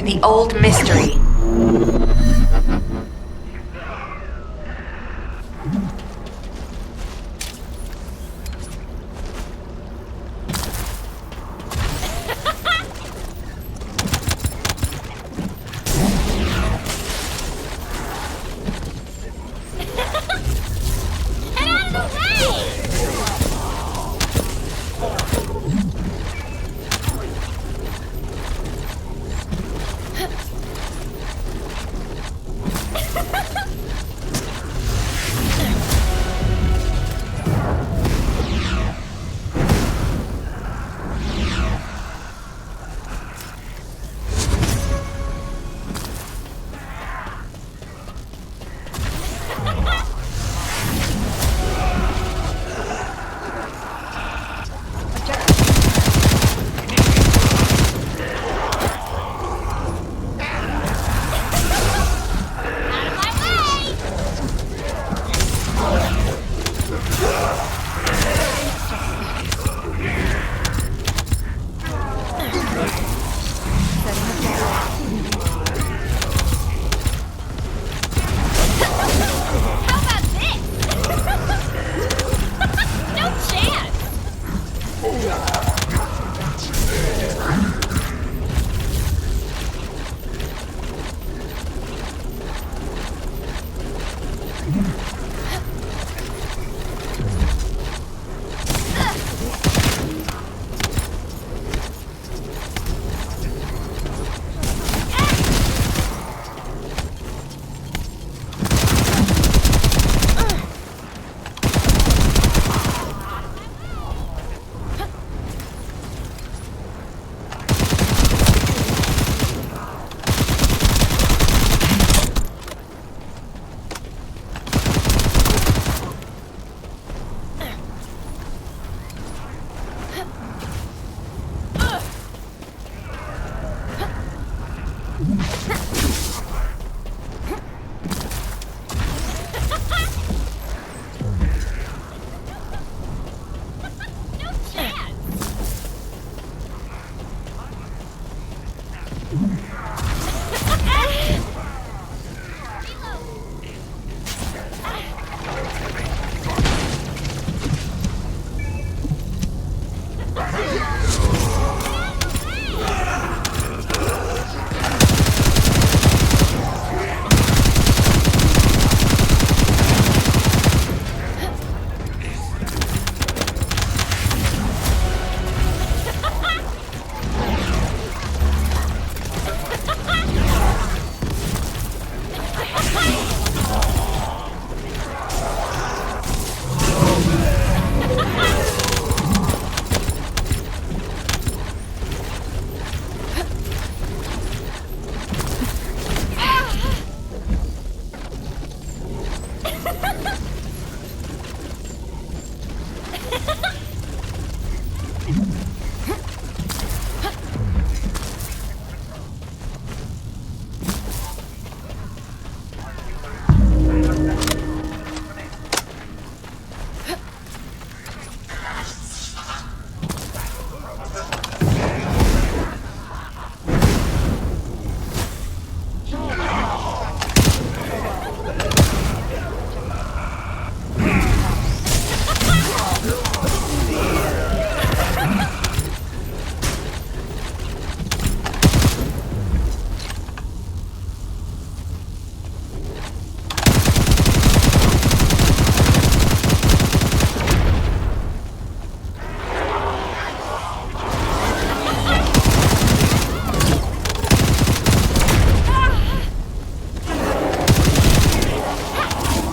through the old mystery.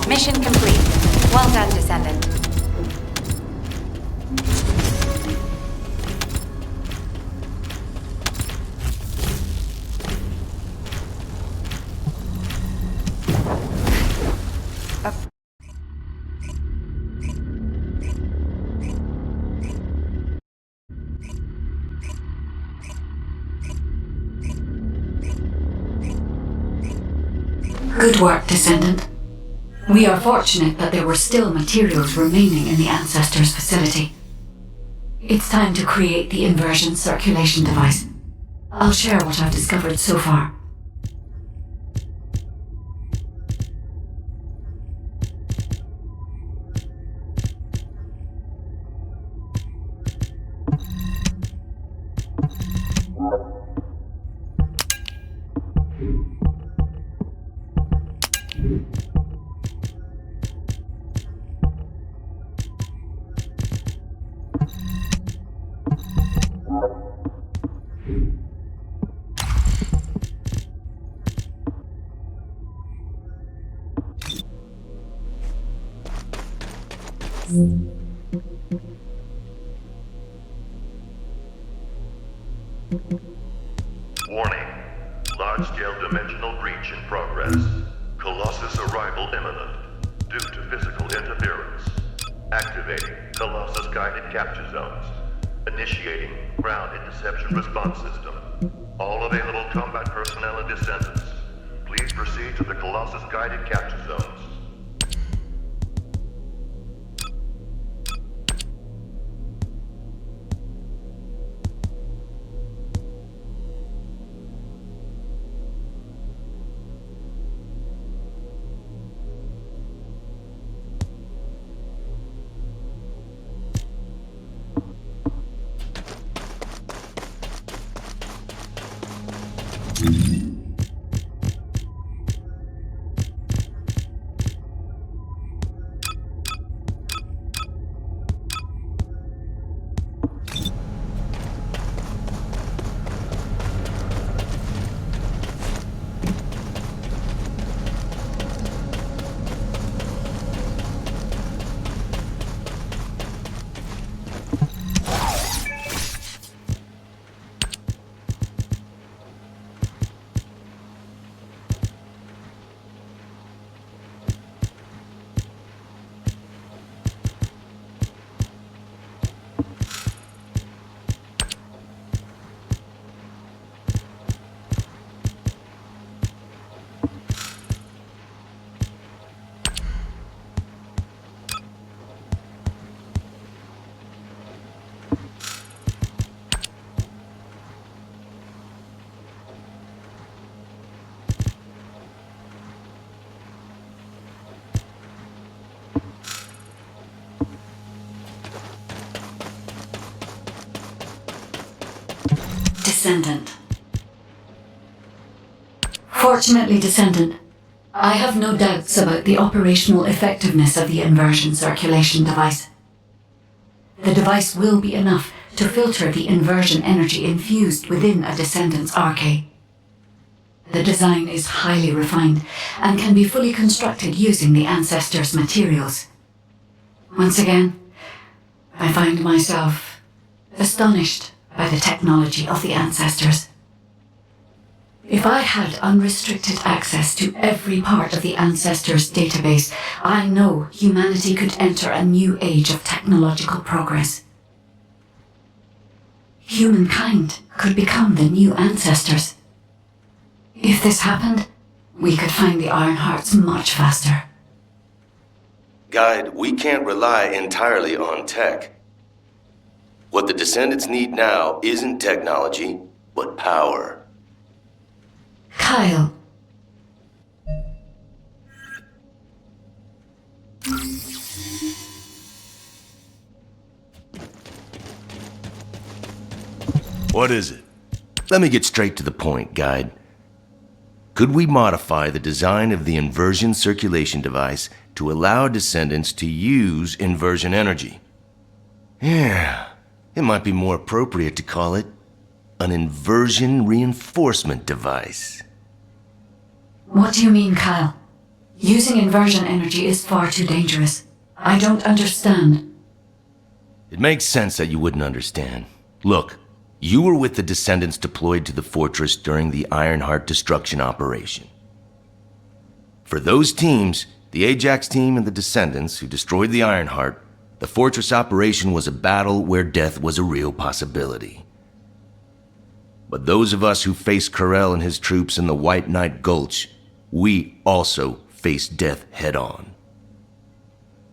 Mission complete. Well done, Descendant. Good work, Descendant. We are fortunate that there were still materials remaining in the Ancestors' facility. It's time to create the inversion circulation device. I'll share what I've discovered so far. Warning. Large-scale dimensional breach in progress. Colossus arrival imminent. Due to physical interference. Activating Colossus guided capture zones. Initiating ground interception response system. All available combat personnel and descendants, please proceed to the Colossus guided capture zones. Descendant. Fortunately, Descendant, I have no doubts about the operational effectiveness of the inversion circulation device. The device will be enough to filter the inversion energy infused within a Descendant's arcade. The design is highly refined and can be fully constructed using the Ancestors' materials. Once again, I find myself astonished by the technology of the Ancestors. If I had unrestricted access to every part of the Ancestors' database, I know humanity could enter a new age of technological progress. Humankind could become the new Ancestors. If this happened, we could find the Iron Hearts much faster. Guide, we can't rely entirely on tech. What the Descendants need now isn't technology, but power. Kyle. What is it? Let me get straight to the point, Guide. Could we modify the design of the inversion circulation device to allow Descendants to use inversion energy? Yeah, it might be more appropriate to call it an inversion reinforcement device. What do you mean, Kyle? Using inversion energy is far too dangerous. I don't understand. It makes sense that you wouldn't understand. Look, you were with the Descendants deployed to the fortress during the Ironheart destruction operation. For those teams, the Ajax team and the Descendants who destroyed the Ironheart, the fortress operation was a battle where death was a real possibility. But those of us who faced Corell and his troops in the White Knight Gulch, we also faced death head-on.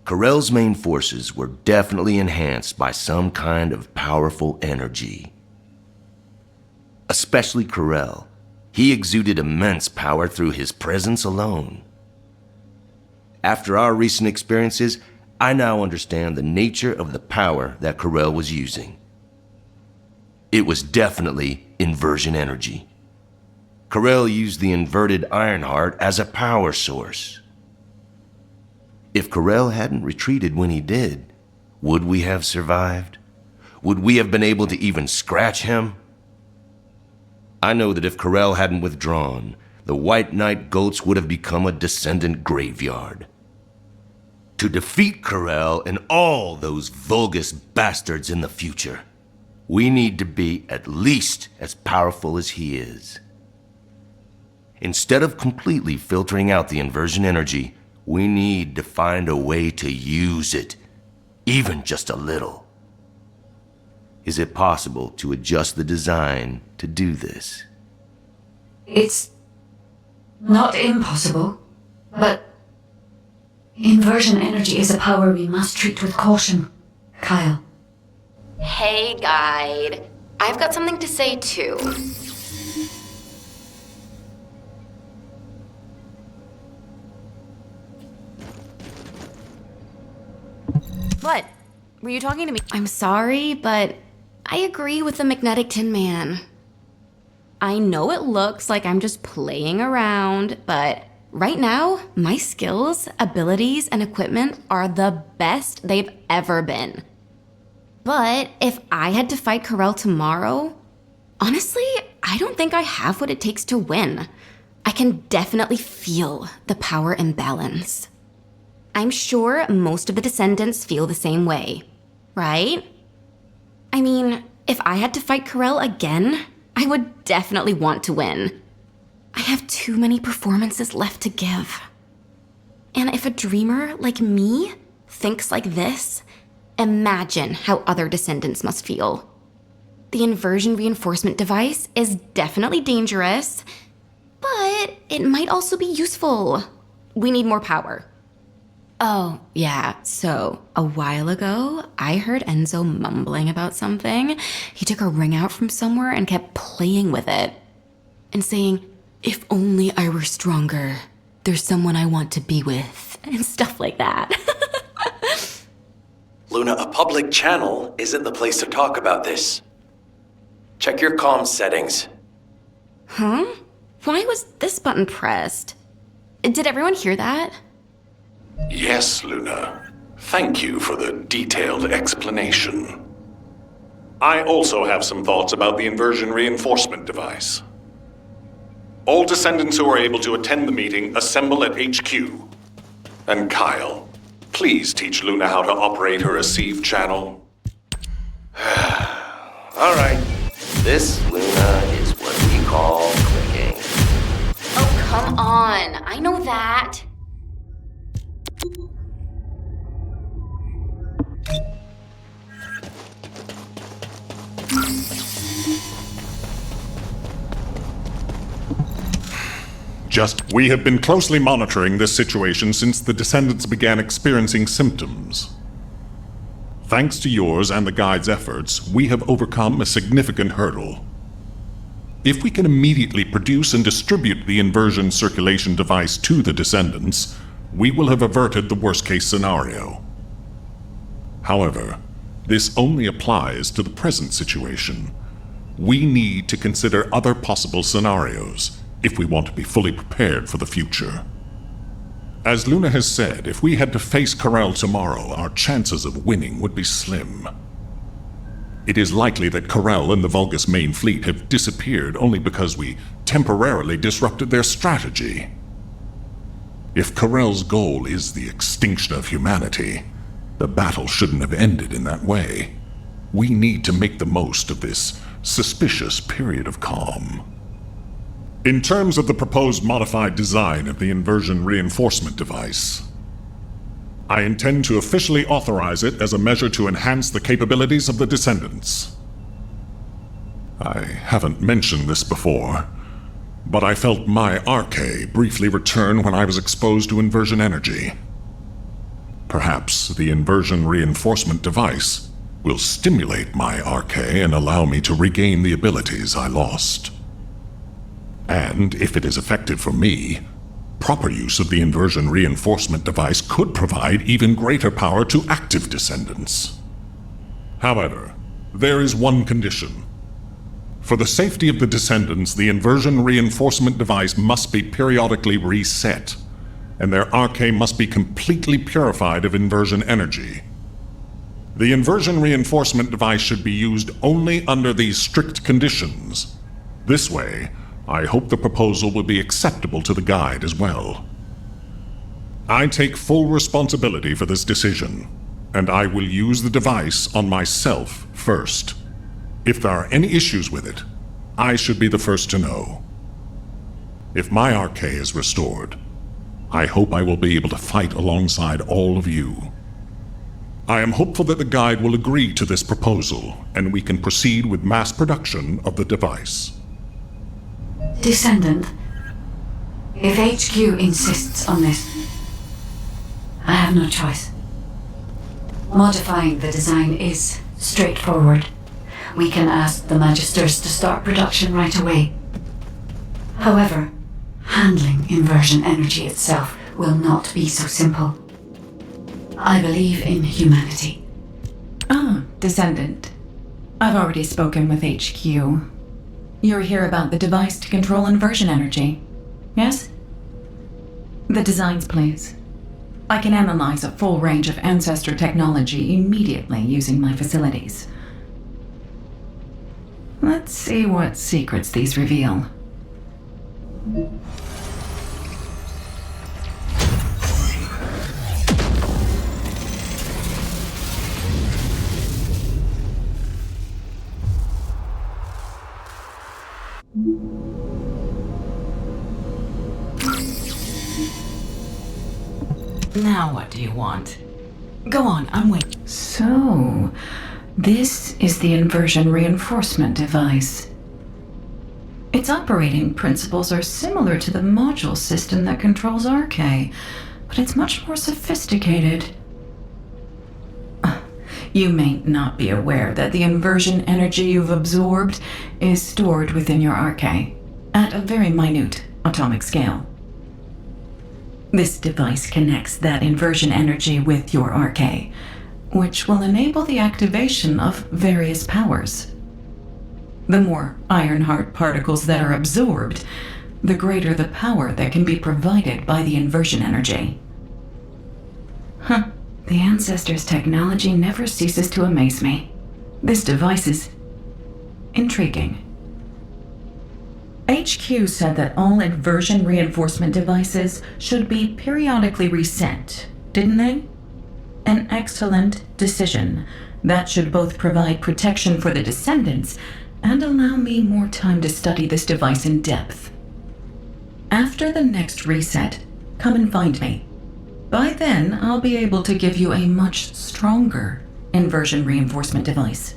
Corell's main forces were definitely enhanced by some kind of powerful energy. especially Corell. He exuded immense power through his presence alone. After our recent experiences, I now understand the nature of the power that Corell was using. It was definitely inversion energy. Corell used the inverted Ironheart as a power source. If Corell hadn't retreated when he did, would we have survived? Would we have been able to even scratch him? I know that if Corell hadn't withdrawn, the White Knight Gulch would have become a Descendant graveyard. To defeat Corell and all those Vulgus bastards in the future, we need to be at least as powerful as he is. Instead of completely filtering out the inversion energy, we need to find a way to use it, even just a little. Is it possible to adjust the design to do this? It's not impossible, but inversion energy is a power we must treat with caution, Kyle. Hey, guide. I've got something to say, too. What? Were you talking to me? I'm sorry, but I agree with the Magnetic Tin Man. I know it looks like I'm just playing around, but right now, my skills, abilities, and equipment are the best they've ever been. But if I had to fight Corell tomorrow, honestly, I don't think I have what it takes to win. I can definitely feel the power imbalance. I'm sure most of the Descendants feel the same way, right? I mean, if I had to fight Corell again, I would definitely want to win. I have too many performances left to give. And if a dreamer like me thinks like this, imagine how other Descendants must feel. The inversion reinforcement device is definitely dangerous, but it might also be useful. We need more power. Oh, yeah, so a while ago, I heard Enzo mumbling about something. He took a ring out from somewhere and kept playing with it. And saying, "If only I were stronger, there's someone I want to be with," and stuff like that. Luna, a public channel isn't the place to talk about this. Check your comms settings. Huh? Why was this button pressed? Did everyone hear that? Yes, Luna. Thank you for the detailed explanation. I also have some thoughts about the inversion reinforcement device. All Descendants who are able to attend the meeting assemble at HQ. And Kyle, please teach Luna how to operate her receive channel. All right. This, Luna, is what we call clicking. Oh, come on. I know that. We have been closely monitoring this situation since the Descendants began experiencing symptoms. Thanks to yours and the Guide's efforts, we have overcome a significant hurdle. If we can immediately produce and distribute the inversion circulation device to the Descendants, we will have averted the worst-case scenario. However, this only applies to the present situation. We need to consider other possible scenarios if we want to be fully prepared for the future. As Luna has said, if we had to face Corell tomorrow, our chances of winning would be slim. It is likely that Corell and the Vulgus main fleet have disappeared only because we temporarily disrupted their strategy. If Corell's goal is the extinction of humanity, the battle shouldn't have ended in that way. We need to make the most of this suspicious period of calm. In terms of the proposed modified design of the inversion reinforcement device, I intend to officially authorize it as a measure to enhance the capabilities of the Descendants. I haven't mentioned this before, but I felt my arche briefly return when I was exposed to inversion energy. Perhaps the inversion reinforcement device will stimulate my RK and allow me to regain the abilities I lost. And if it is effective for me, proper use of the inversion reinforcement device could provide even greater power to active descendants. However, there is one condition. For the safety of the descendants, the inversion reinforcement device must be periodically reset, and their RK must be completely purified of inversion energy. The inversion reinforcement device should be used only under these strict conditions. This way, I hope the proposal will be acceptable to the guide as well. I take full responsibility for this decision, and I will use the device on myself first. If there are any issues with it, I should be the first to know. If my RK is restored, I hope I will be able to fight alongside all of you. I am hopeful that the guide will agree to this proposal, and we can proceed with mass production of the device. Descendant, if HQ insists on this, I have no choice. Modifying the design is straightforward. We can ask the Magisters to start production right away. However, handling inversion energy itself will not be so simple. I believe in humanity. Descendant. I've already spoken with HQ. You're here about the device to control inversion energy, yes? The designs, please. I can analyze a full range of ancestor technology immediately using my facilities. Let's see what secrets these reveal. Now what do you want? Go on, I'm waiting. So, this is the inversion reinforcement device. Its operating principles are similar to the module system that controls RK, but it's much more sophisticated. You may not be aware that the inversion energy you've absorbed is stored within your RK, at a very minute atomic scale. This device connects that inversion energy with your RK, which will enable the activation of various powers. The more Ironheart particles that are absorbed, the greater the power that can be provided by the inversion energy. The Ancestors' technology never ceases to amaze me. This device is intriguing. HQ said that all inversion reinforcement devices should be periodically reset, didn't they? An excellent decision. That should both provide protection for the Descendants and allow me more time to study this device in depth. After the next reset, come and find me. By then, I'll be able to give you a much stronger inversion reinforcement device.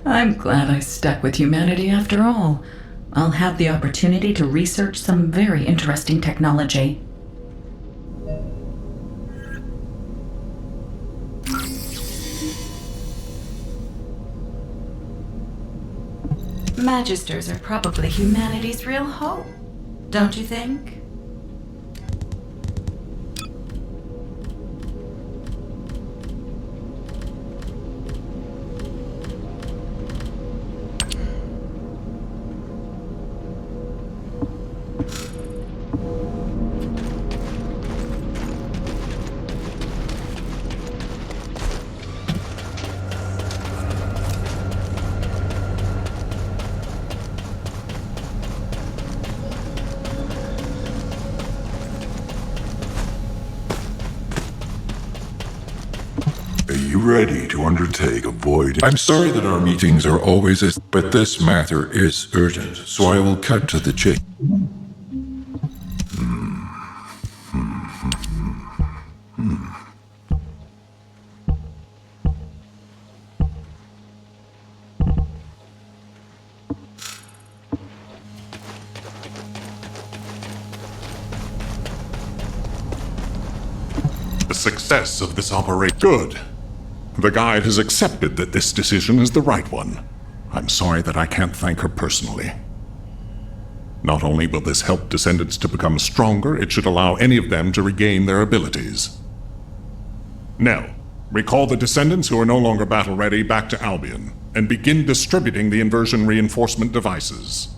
I'm glad I stuck with humanity after all. I'll have the opportunity to research some very interesting technology. Magisters are probably humanity's real hope, don't you think? Ready to undertake a void. I'm sorry that our meetings are always as, but this matter is urgent, so I will cut to the chase. The success of this operation. Good. The guide has accepted that this decision is the right one. I'm sorry that I can't thank her personally. Not only will this help descendants to become stronger, it should allow any of them to regain their abilities. Now, recall the descendants who are no longer battle-ready back to Albion, and begin distributing the inversion reinforcement devices.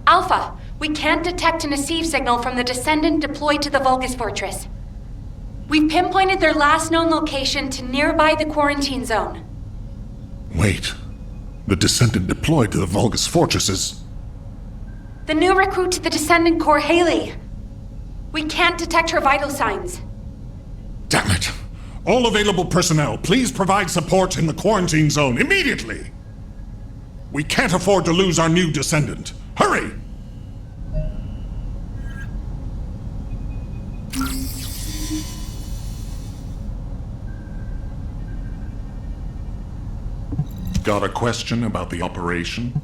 Alpha, we can't detect an receive signal from the descendant deployed to the Vulgus Fortress. We've pinpointed their last known location to nearby the quarantine zone. Wait. The descendant deployed to the Vulgus Fortress is... The new recruit to the Descendant Corps, Haley. We can't detect her vital signs. Damn it. All available personnel, please provide support in the quarantine zone immediately. We can't afford to lose our new descendant. Hurry! Got a question about the operation?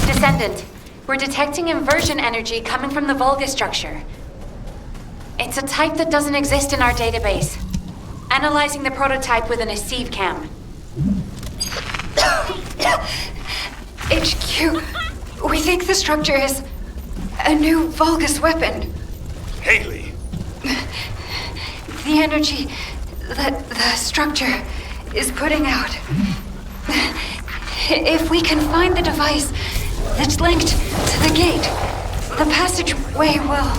Descendant, we're detecting inversion energy coming from the Vulgus structure. It's a type that doesn't exist in our database. Analyzing the prototype with an receive cam. HQ, we think the structure is a new Vulgus weapon. Haley! The energy that the structure is putting out. If we can find the device that's linked to the gate, the passageway will...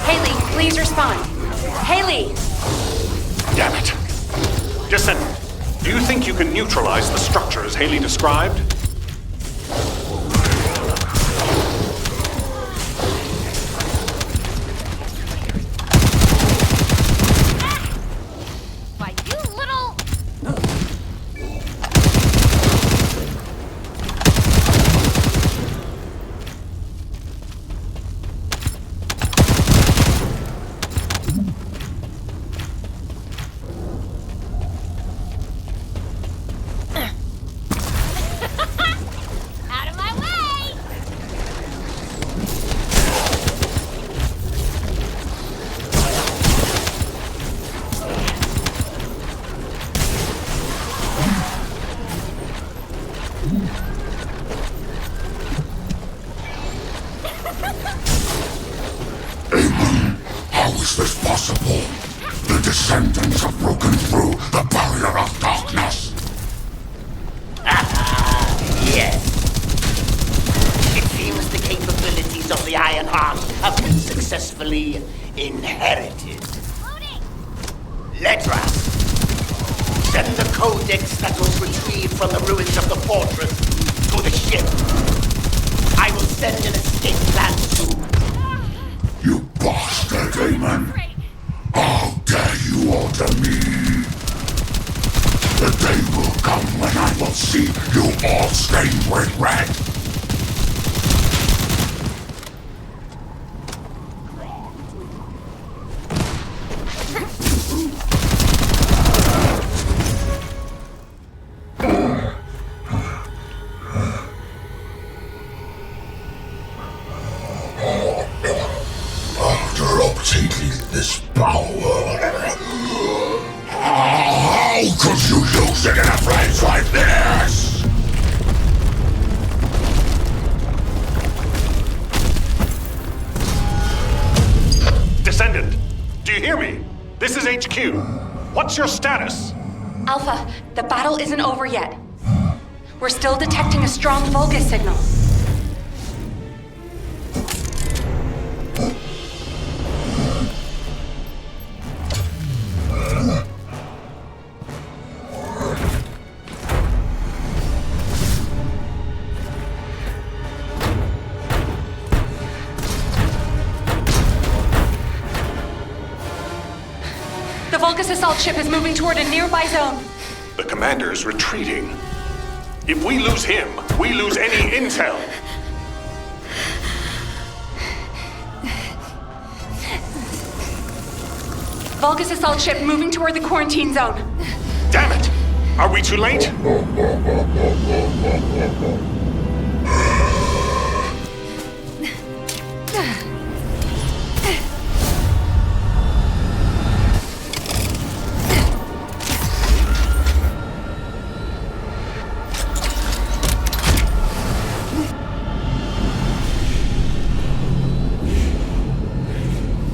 Haley, please respond. Haley! Damn it. Descendant, do you think you can neutralize the structure as Haley described? Why, you little... Out of my way! How is this possible? The descendants have broken through the barrier of darkness. Yes. It seems the capabilities of the Iron Heart have been successfully inherited. Letras, send the codex that was retrieved from the ruins of the fortress to the ship. I will send an escape plan soon. You bastard, Damon! How dare you order me? The day will come when I will see you all stained with red. wielding this power. How could you use it in a place like this? Descendant, do you hear me? This is HQ. What's your status? Alpha, the battle isn't over yet. We're still detecting a strong Vulgus signal. The Vulgus assault ship is moving toward a nearby zone. The commander's retreating. If we lose him, we lose any intel. Vulgus assault ship moving toward the quarantine zone. Damn it! Are we too late?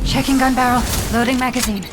Checking gun barrel. Loading magazine.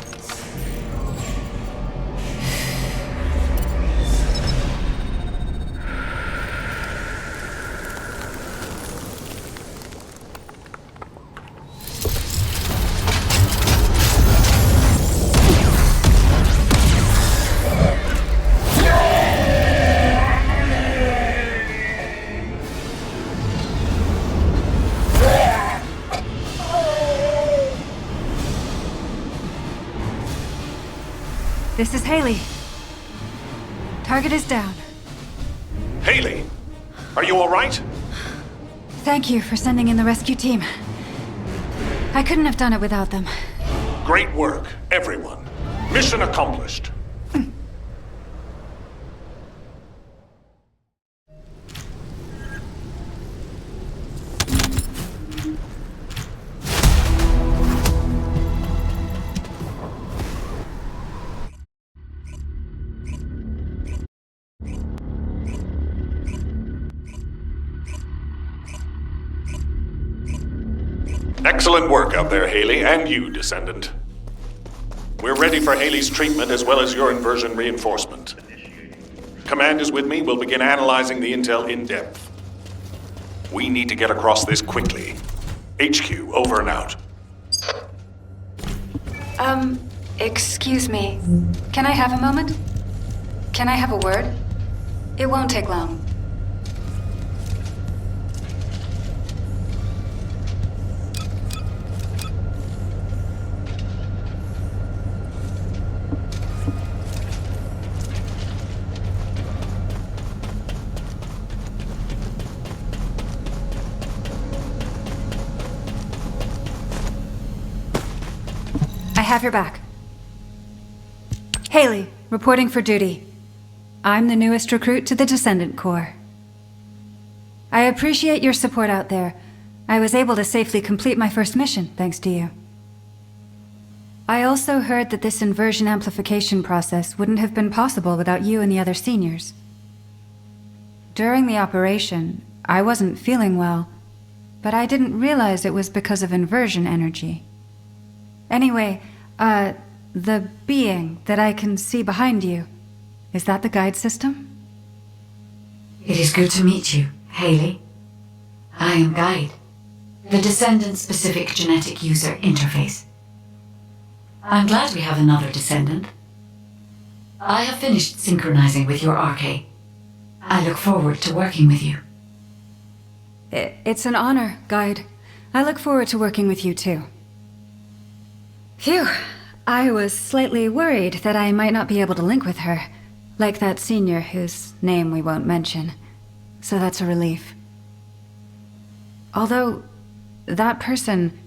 This is Haley. Target is down. Haley, are you all right? Thank you for sending in the rescue team. I couldn't have done it without them. Great work, everyone. Mission accomplished. Excellent work out there, Haley, and you, Descendant. We're ready for Haley's treatment as well as your inversion reinforcement. Command is with me. We'll begin analyzing the intel in depth. We need to get across this quickly. HQ, over and out. Excuse me. Can I have a moment? Can I have a word? It won't take long. I have your back. Haley, reporting for duty. I'm the newest recruit to the Descendant Corps. I appreciate your support out there. I was able to safely complete my first mission, thanks to you. I also heard that this inversion amplification process wouldn't have been possible without you and the other seniors. During the operation, I wasn't feeling well, but I didn't realize it was because of inversion energy. Anyway, the being that I can see behind you, is that the guide system? It is good to meet you, Haley. I am Guide, the Descendant-specific genetic user interface. I'm glad we have another Descendant. I have finished synchronizing with your arcade. I look forward to working with you. It's an honor, Guide. I look forward to working with you too. Phew. I was slightly worried that I might not be able to link with her, like that senior whose name we won't mention. So that's a relief. Although, that person,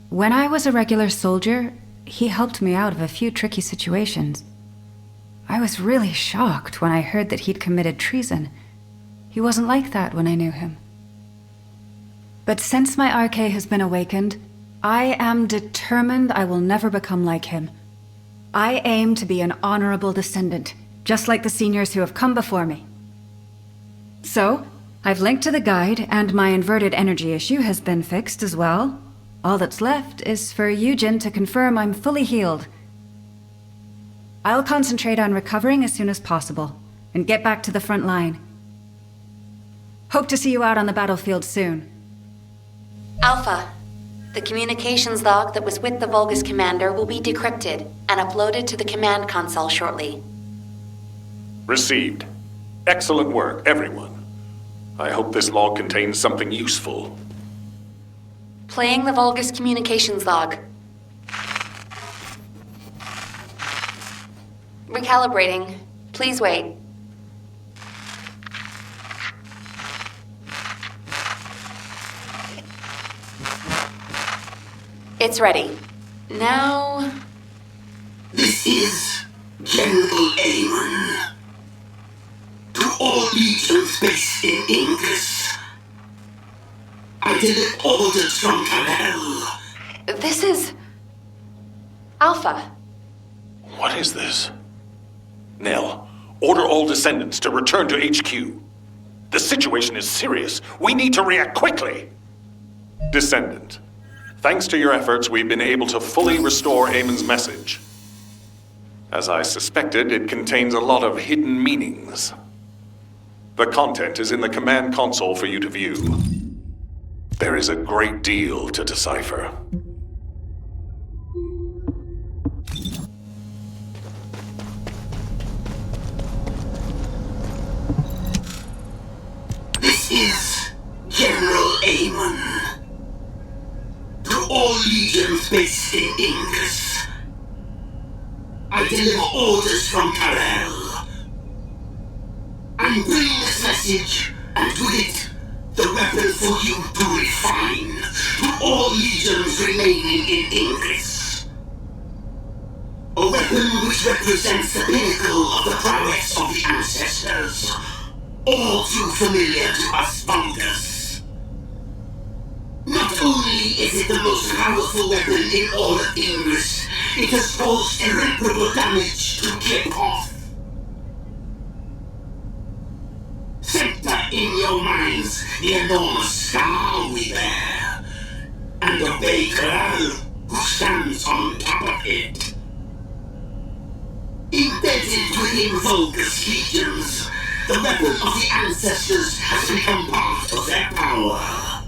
when I was a regular soldier, he helped me out of a few tricky situations. I was really shocked when I heard that he'd committed treason. He wasn't like that when I knew him. But since my RK has been awakened, I am determined I will never become like him. I aim to be an honorable descendant, just like the seniors who have come before me. So, I've linked to the guide, and my inverted energy issue has been fixed as well. All that's left is for Eugen to confirm I'm fully healed. I'll concentrate on recovering as soon as possible, and get back to the front line. Hope to see you out on the battlefield soon. Alpha, the communications log that was with the Vulgus commander will be decrypted and uploaded to the command console shortly. Received. Excellent work, everyone. I hope this log contains something useful. Playing the Vulgus communications log. Recalibrating. Please wait. It's ready. Now... This is General Amon. To all legions based in Ingus, I deliver orders from Kal-El. This is... Alpha. What is this? Nell, order all descendants to return to HQ. The situation is serious. We need to react quickly. Descendant, thanks to your efforts, we've been able to fully restore Amon's message. As I suspected, it contains a lot of hidden meanings. The content is in the command console for you to view. There is a great deal to decipher. This is General Amon. To all legions based in Ingus, I deliver orders from Kal-El. I'm bringing this message, and with it, the weapon for you to refine to all legions remaining in Ingus. A weapon which represents the pinnacle of the prowess of the ancestors, all too familiar to us Vulgus. Not only is it the most powerful weapon in all of Ingus, it has caused irreparable damage to Clipoth. Center in your minds the enormous scar we bear, and obey Kal, who stands on top of it. Embedded within Vulgus legions, the weapon of the ancestors has become part of their power.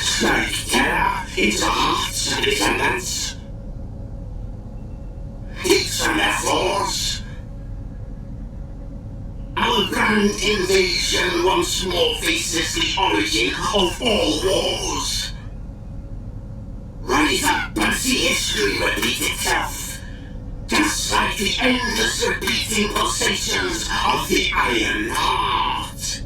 Strike terror into the hearts of descendants. Hits from their floors. Our grand invasion once more faces the origin of all wars. Rise up and see history repeat itself, just like the endless repeating pulsations of the Iron Heart.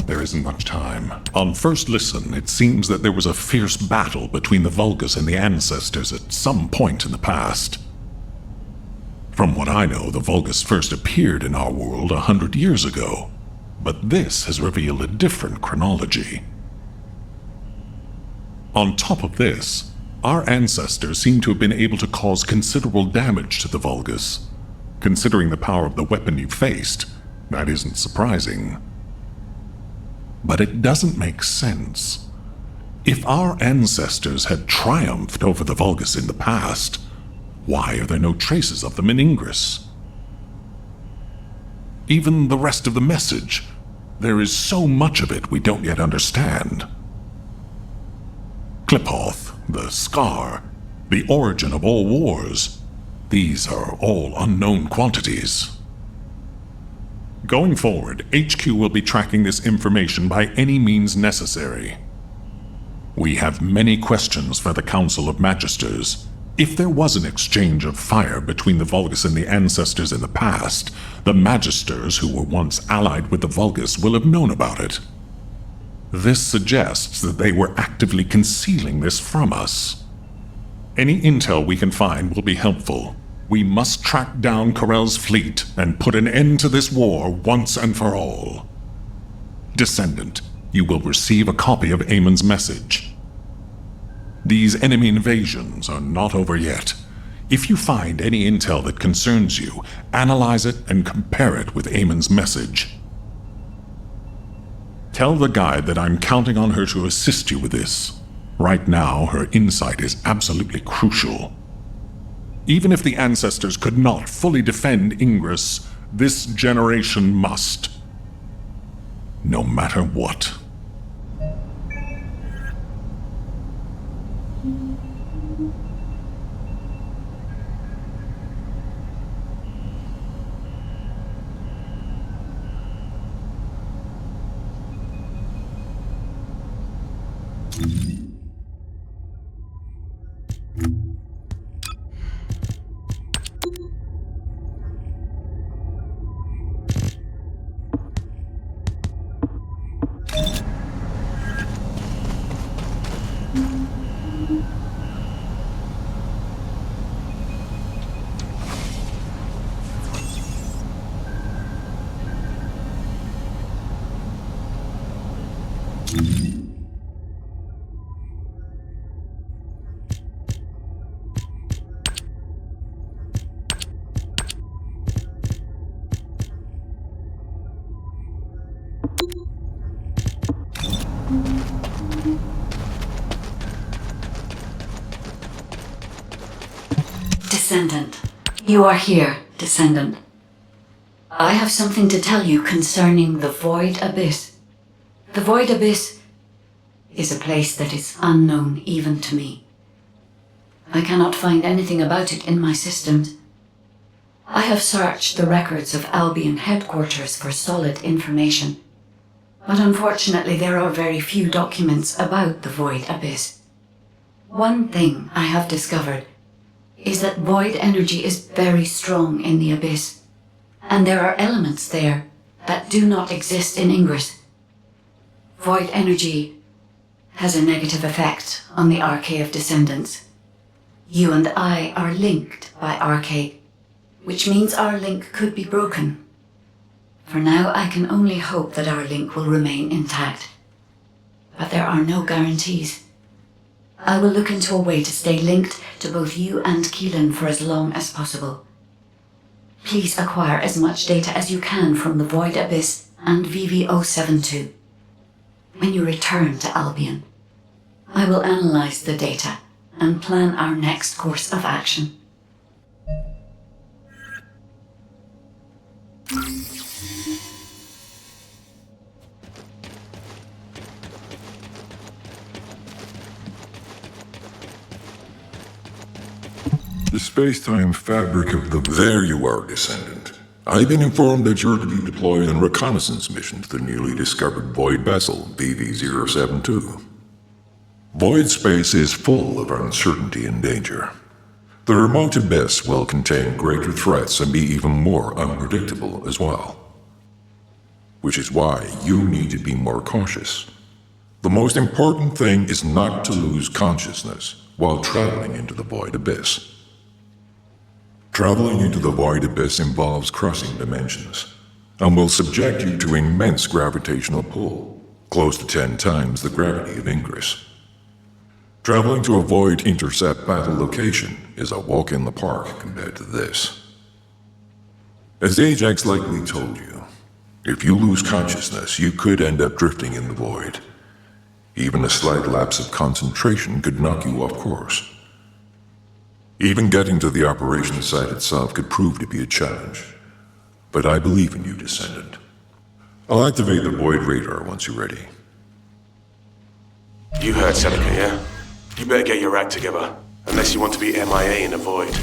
There isn't much time. On first listen, it seems that there was a fierce battle between the Vulgus and the Ancestors at some point in the past. From what I know, the Vulgus first appeared in our world 100 years ago, but this has revealed a different chronology. On top of this, our ancestors seem to have been able to cause considerable damage to the Vulgus. Considering the power of the weapon you faced, that isn't surprising. But it doesn't make sense. If our ancestors had triumphed over the Vulgus in the past, why are there no traces of them in Ingress? Even the rest of the message, there is so much of it we don't yet understand. Clipoth, the Scar, the origin of all wars, these are all unknown quantities. Going forward, HQ will be tracking this information by any means necessary. We have many questions for the Council of Magisters. If there was an exchange of fire between the Vulgus and the Ancestors in the past, the Magisters who were once allied with the Vulgus will have known about it. This suggests that they were actively concealing this from us. Any intel we can find will be helpful. We must track down Corell's fleet and put an end to this war once and for all. Descendant, you will receive a copy of Amon's message. These enemy invasions are not over yet. If you find any intel that concerns you, analyze it and compare it with Amon's message. Tell the guide that I'm counting on her to assist you with this. Right now, her insight is absolutely crucial. Even if the ancestors could not fully defend Ingress, this generation must. No matter what. Descendant. You are here, Descendant. I have something to tell you concerning the Void Abyss. The Void Abyss is a place that is unknown even to me. I cannot find anything about it in my systems. I have searched the records of Albion headquarters for solid information, but unfortunately there are very few documents about the Void Abyss. One thing I have discovered is that void energy is very strong in the Abyss, and there are elements there that do not exist in Ingress. Void energy has a negative effect on the Arcade of Descendants. You and I are linked by Arcade, which means our link could be broken. For now, I can only hope that our link will remain intact. But there are no guarantees. I will look into a way to stay linked to both you and Keelan for as long as possible. Please acquire as much data as you can from the Void Abyss and VV-072. When you return to Albion, I will analyze the data and plan our next course of action. The space-time fabric of the... There you are, Descendant. I've been informed that you're to be deployed on a reconnaissance mission to the newly discovered void vessel, BV-072. Void space is full of uncertainty and danger. The remote abyss will contain greater threats and be even more unpredictable as well. Which is why you need to be more cautious. The most important thing is not to lose consciousness while traveling into the void abyss. Traveling into the void abyss involves crossing dimensions, and will subject you to immense gravitational pull, close to 10 times the gravity of Ingress. Traveling to a void intercept battle location is a walk in the park compared to this. As Ajax likely told you, if you lose consciousness, you could end up drifting in the void. Even a slight lapse of concentration could knock you off course. Even getting to the operation site itself could prove to be a challenge. But I believe in you, Descendant. I'll activate the void radar once you're ready. You heard Seneca, yeah? You better get your act together, unless you want to be MIA in the void.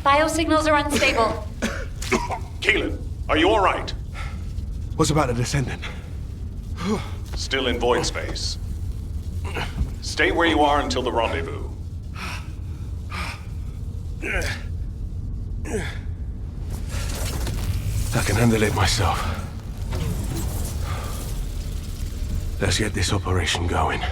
Biosignals are unstable. Keelan, are you alright? What's about the Descendant? Still in void space. Stay where you are until the rendezvous. I can handle it myself. Let's get this operation going.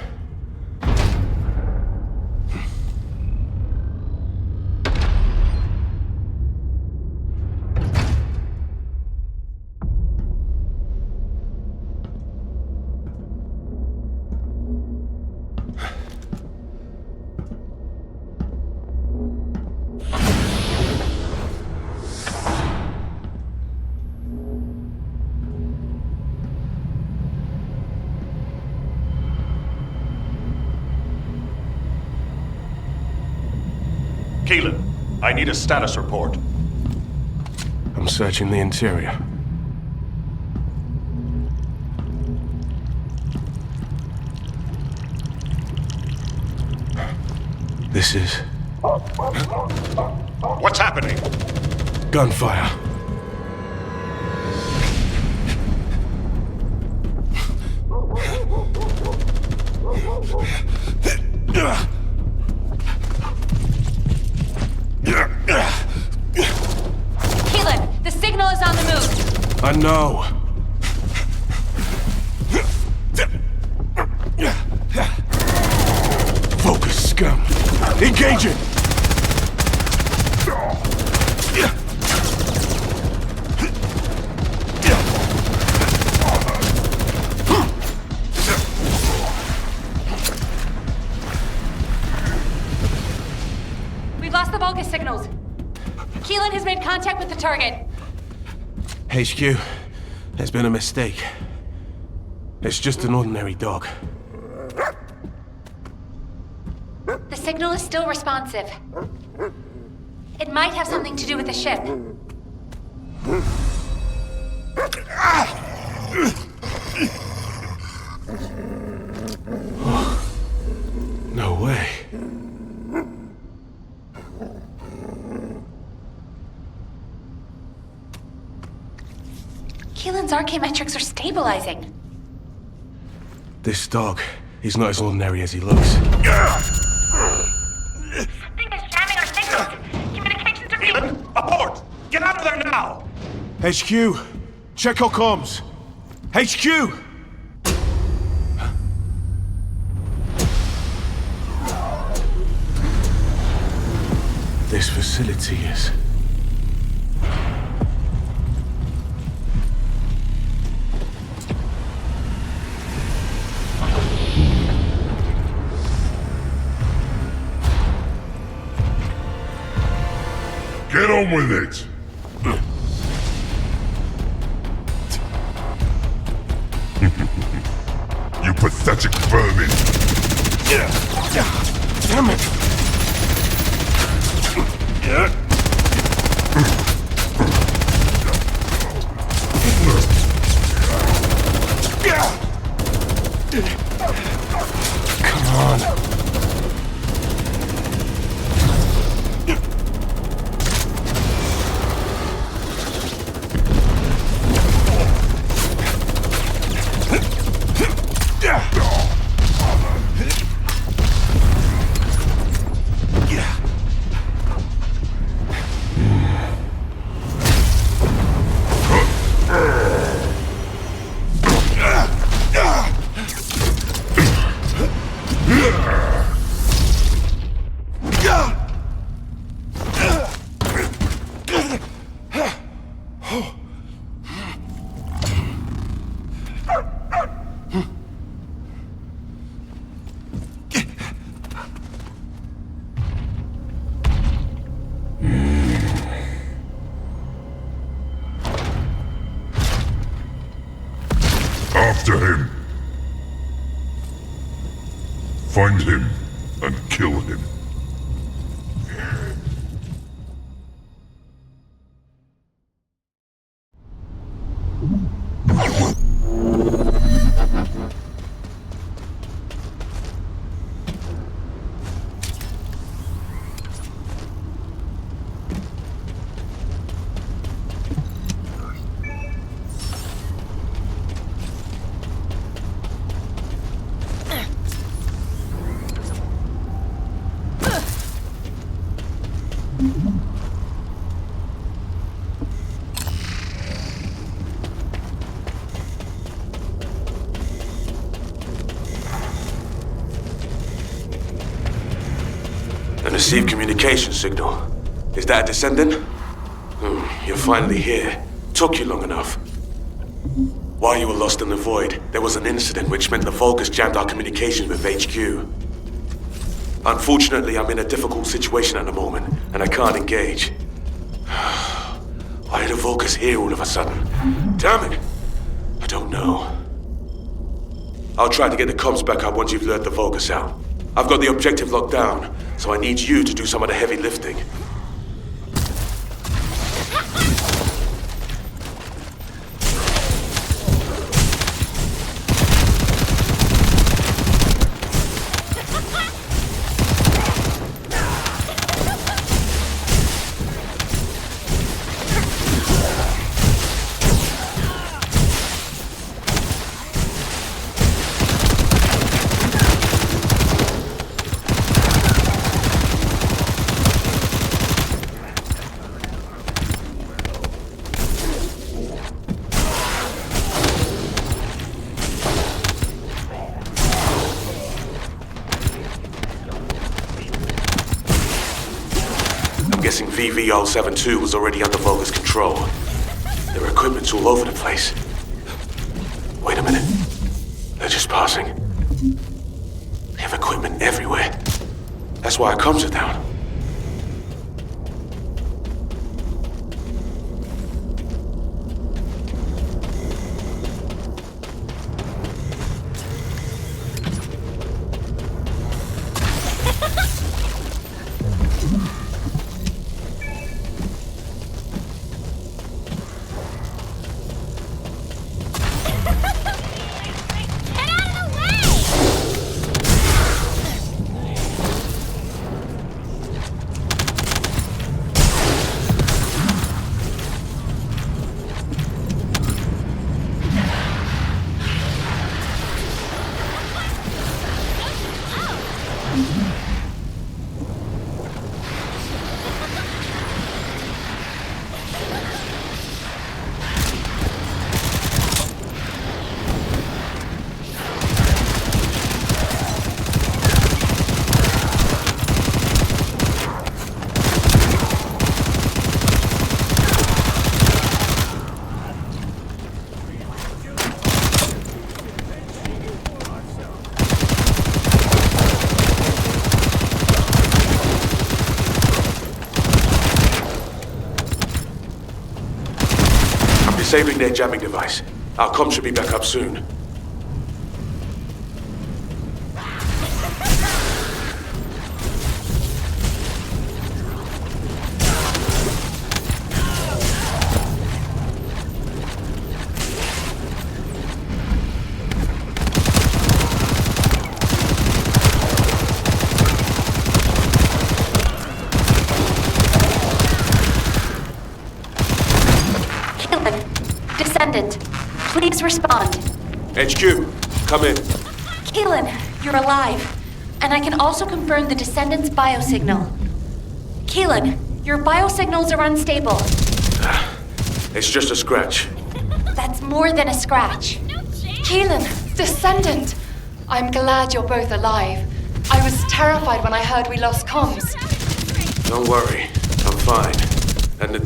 Keelan, I need a status report. I'm searching the interior. This is... What's happening? gunfire. Keelan, the signal is on the move. I know. Focus, scum. Engaging! We've lost the Vulgus signals. Keelan has made contact with the target. HQ, there's been a mistake. It's just an ordinary dog. The signal is still responsive. It might have something to do with the ship. No way. Keelan's archaeometrics are stabilizing. This dog, he's not as ordinary as he looks. Something is jamming our signals. Communications are being... Keelan, abort! Get out of there now! HQ, check your comms. HQ! This facility is... Get on with it! You pathetic vermin! Damn it! Come on. After him. Find him and kill him. An received communication signal. Is that a descendant? You're finally here. Took you long enough. While you were lost in the void, there was an incident which meant the Vulgus jammed our communications with HQ. Unfortunately, I'm in a difficult situation at the moment, and I can't engage. Why are the Vulgus here all of a sudden? Damn it! I don't know. I'll try to get the comms back up once you've lured the Vulgus out. I've got the objective locked down, so I need you to do some of the heavy lifting. Guessing VV-072 was already under Vulgus control. Their equipment's all over the place. Wait a minute. They're just passing. They have equipment everywhere. That's why our comms are down. Disabling their jamming device. Our comm should be back up soon. Descendant, please respond. HQ, come in. Keelan, you're alive. And I can also confirm the Descendant's biosignal. Keelan, your biosignals are unstable. It's just a scratch. That's more than a scratch. Keelan, Descendant! I'm glad you're both alive. I was terrified when I heard we lost comms. Don't worry, I'm fine. And the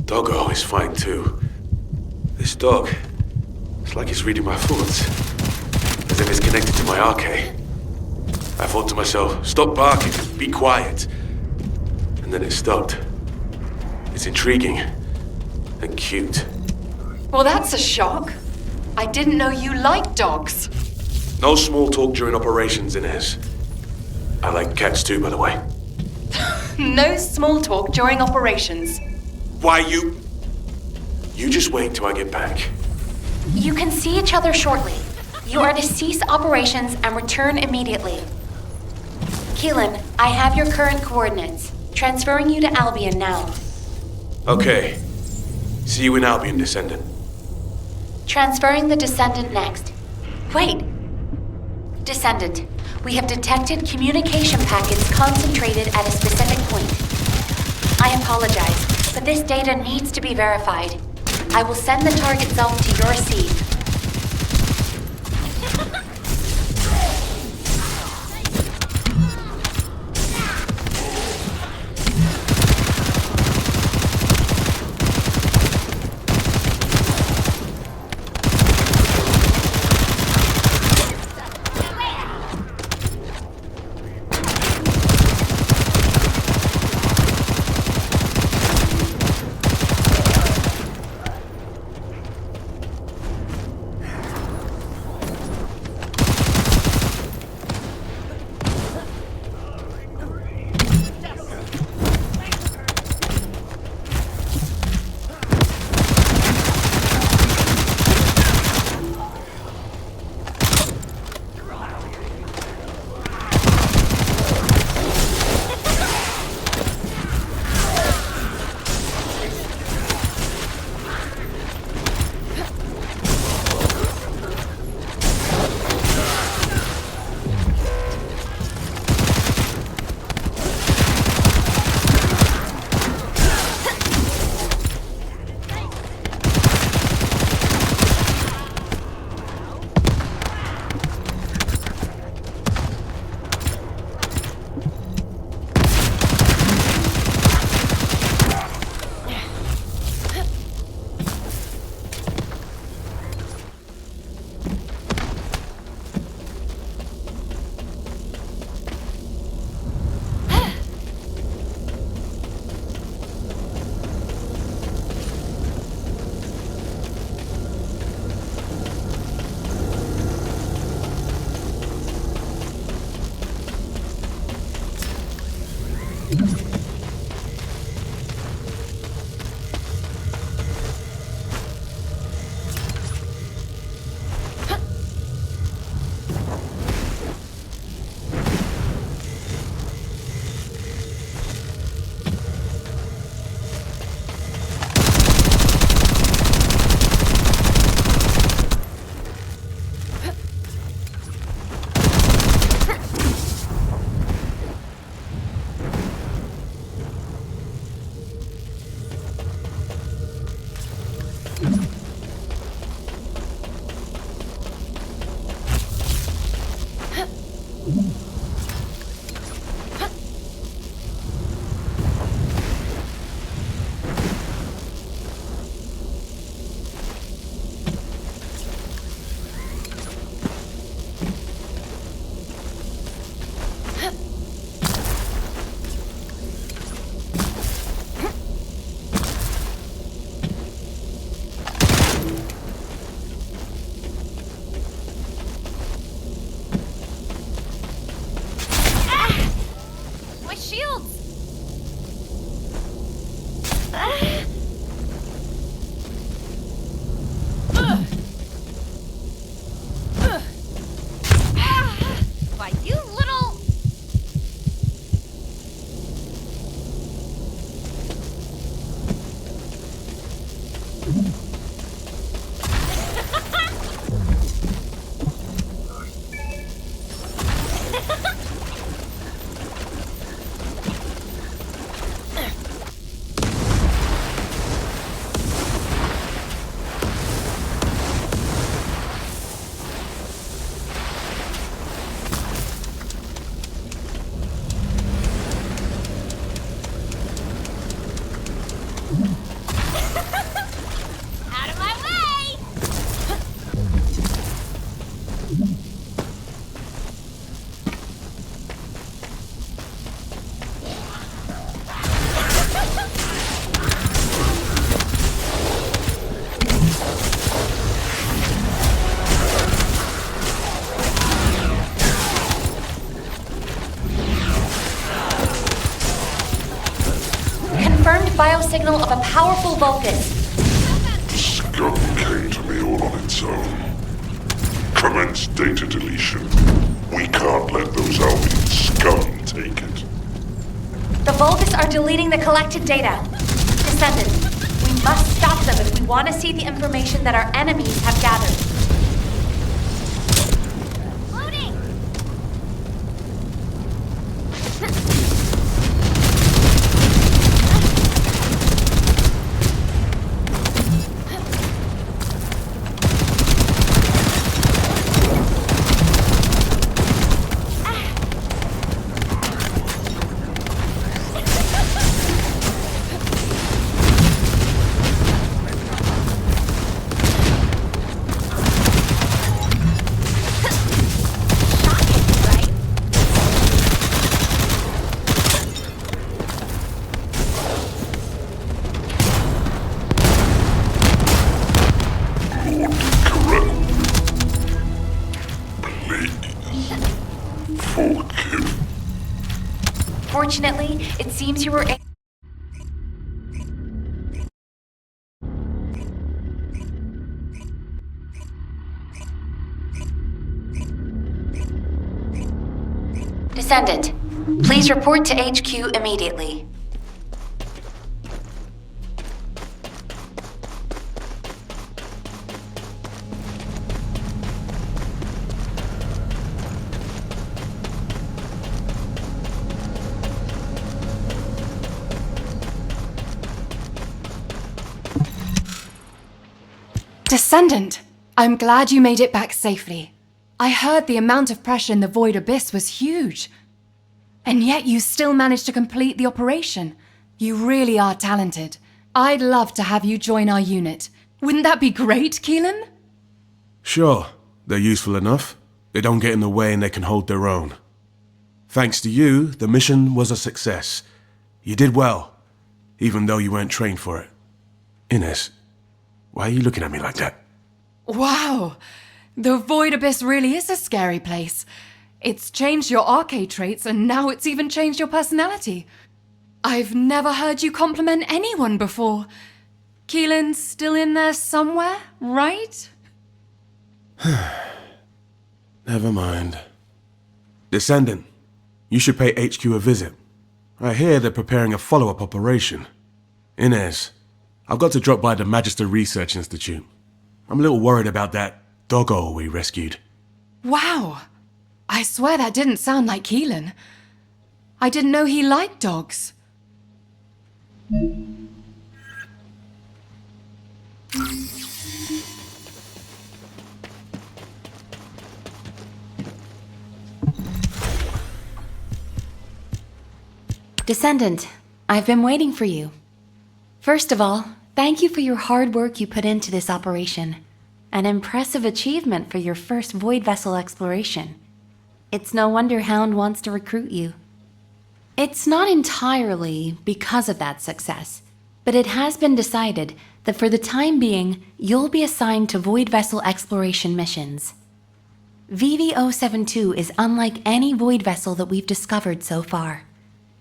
doggo is fine too. This dog, it's like it's reading my thoughts. As if it's connected to my arcade. I thought to myself, stop barking, be quiet. And then it stopped. It's intriguing and cute. Well, that's a shock. I didn't know you liked dogs. No small talk during operations, Inez. I like cats too, by the way. No small talk during operations. Why you just wait till I get back. You can see each other shortly. You are to cease operations and return immediately. Keelan, I have your current coordinates. Transferring you to Albion now. Okay. See you in Albion, Descendant. Transferring the Descendant next. Wait. Descendant, we have detected communication packets concentrated at a specific point. apologize, but this data needs to be verified. I will send the target zone to your seed. Biosignal of a powerful Vulcus. The scum came to me all on its own. Commence data deletion. We can't let those Albion scum take it. The Vulcus are deleting the collected data. Descendant, we must stop them if we want to see the information that our enemies have gathered. Unfortunately, it seems you were Descendant, please report to HQ immediately. Descendant, I'm glad you made it back safely. I heard the amount of pressure in the Void Abyss was huge. And yet you still managed to complete the operation. You really are talented. I'd love to have you join our unit. Wouldn't that be great, Keelan? Sure, they're useful enough. They don't get in the way and they can hold their own. Thanks to you, the mission was a success. You did well, even though you weren't trained for it. Ines, why are you looking at me like that? Wow! The Void Abyss really is a scary place. It's changed your arcade traits and now it's even changed your personality. I've never heard you compliment anyone before. Keelan's still in there somewhere, right? Never mind. Descendant, you should pay HQ a visit. I hear they're preparing a follow-up operation. Ines, I've got to drop by the Magister Research Institute. I'm a little worried about that doggo we rescued. Wow! I swear that didn't sound like Keelan. I didn't know he liked dogs. Descendant, I've been waiting for you. First of all, thank you for your hard work you put into this operation. An impressive achievement for your first Void Vessel exploration. It's no wonder Hound wants to recruit you. It's not entirely because of that success, but it has been decided that for the time being, you'll be assigned to Void Vessel exploration missions. VV-072 is unlike any Void Vessel that we've discovered so far.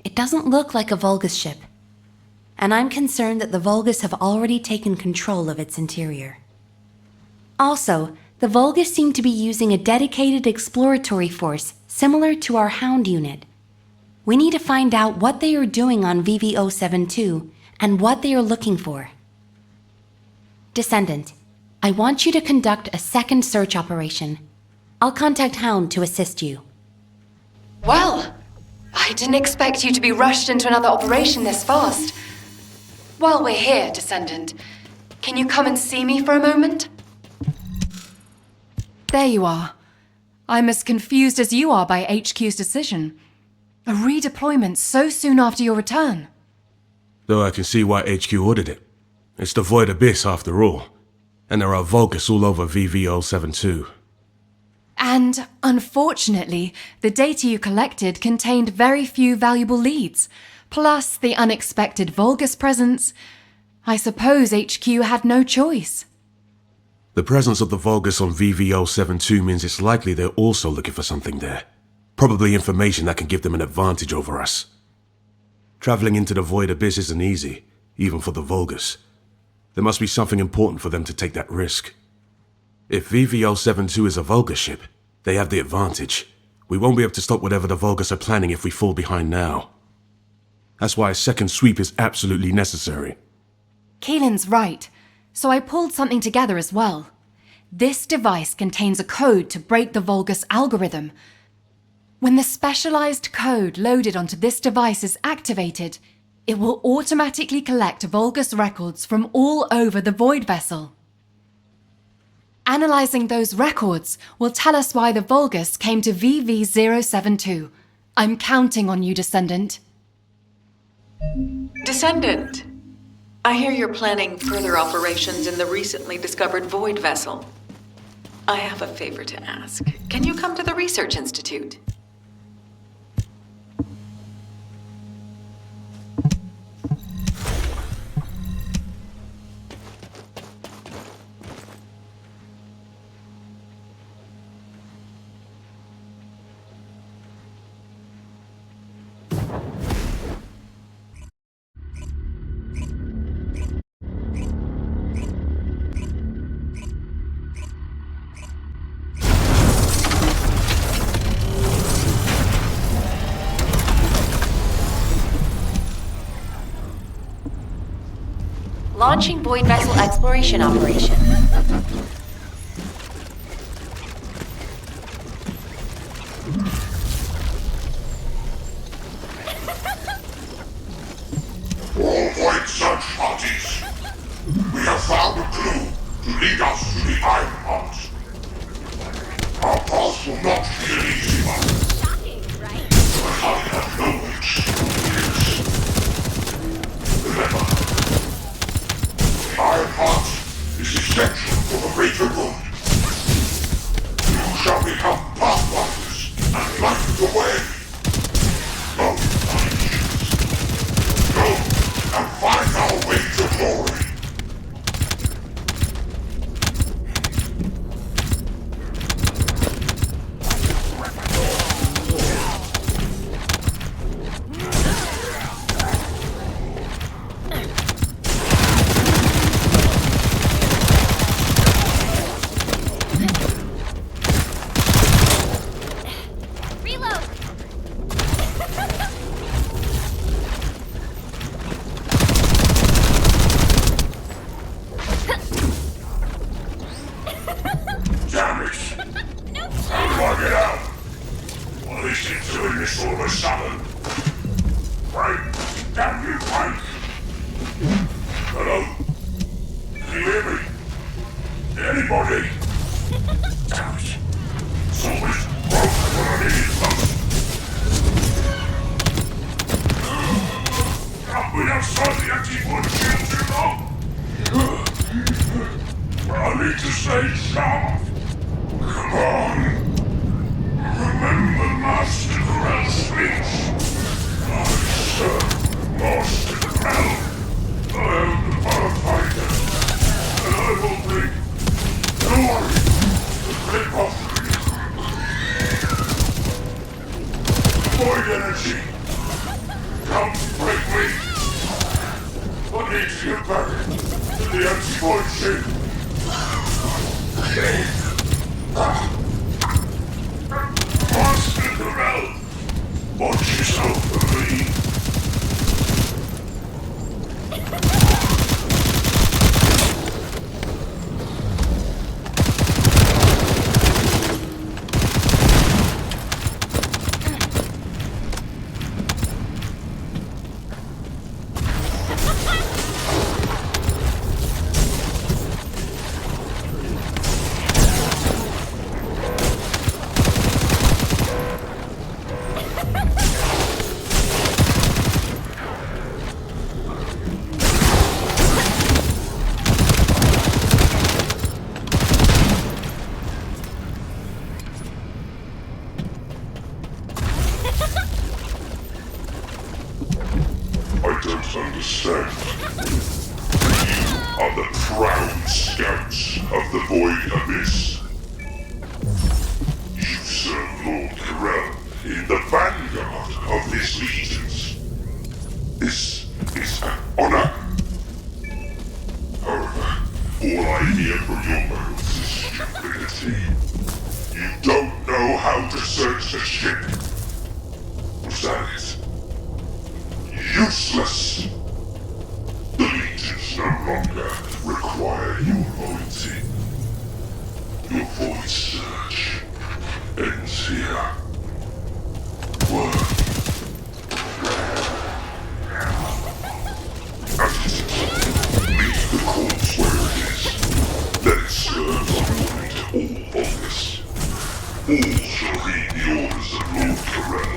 It doesn't look like a Vulgus ship, and I'm concerned that the Vulgus have already taken control of its interior. Also, the Vulgus seem to be using a dedicated exploratory force similar to our Hound unit. We need to find out what they are doing on VV-072 and what they are looking for. Descendant, I want you to conduct a second search operation. I'll contact Hound to assist you. Well, I didn't expect you to be rushed into another operation this fast. While we're here, Descendant, can you come and see me for a moment? There you are. I'm as confused as you are by HQ's decision. A redeployment so soon after your return. Though I can see why HQ ordered it. It's the Void Abyss after all. And there are Vulgus all over VV-072. And, unfortunately, the data you collected contained very few valuable leads. Plus the unexpected Vulgus presence. I suppose HQ had no choice. The presence of the Vulgus on VV-072 means it's likely they're also looking for something there. Probably information that can give them an advantage over us. Traveling into the Void Abyss isn't easy, even for the Vulgus. There must be something important for them to take that risk. If VV-072 is a Vulgus ship, they have the advantage. We won't be able to stop whatever the Vulgus are planning if we fall behind now. That's why a second sweep is absolutely necessary. Keelan's right. So I pulled something together as well. This device contains a code to break the Vulgus algorithm. When the specialized code loaded onto this device is activated, it will automatically collect Vulgus records from all over the Void Vessel. Analyzing those records will tell us why the Vulgus came to VV-072. I'm counting on you, Descendant. Descendant, I hear you're planning further operations in the recently discovered Void Vessel. I have a favor to ask. Can you come to the Research Institute? Launching Void Vessel Exploration Operation. All Void search parties. We have found a clue to lead us to the Iron Heart. Our path will not be an easy one. Shocking, right? But I have no excuse. Remember, the Iron Heart is essential for the greater good. You shall become pathfinders and light the way. Go, my kids. Go and find our way to glory. Reload! Damn it! How do I get out? What is it doing this all of a sudden? Frank! Damn you, Frank! Hello? Can you hear me? Anybody? Damn it! It's always broken when I need it most. I've been outside the anti-void shield too long! I need to stay sharp. Come on. Remember Master Corell's speech. I serve Master Corell. I am the firefighter. And I will bring glory to the great offering. Void energy. Come break me. I need to get back to the anti-void shield. Master Corell, watch yourself for me. I don't understand. You are the proud scouts of the Void Abyss. You serve Lord Corell in the vanguard of this legions. This is an honor. However, all I hear from your mouths is stupidity. You don't know how to search the ship. Was that it? Useless! The legions no longer require your loyalty. Your void search ends here. Word. Leave the corpse where it is. Let it serve as a warning to all Vulgus. All shall read the orders of Lord Corell.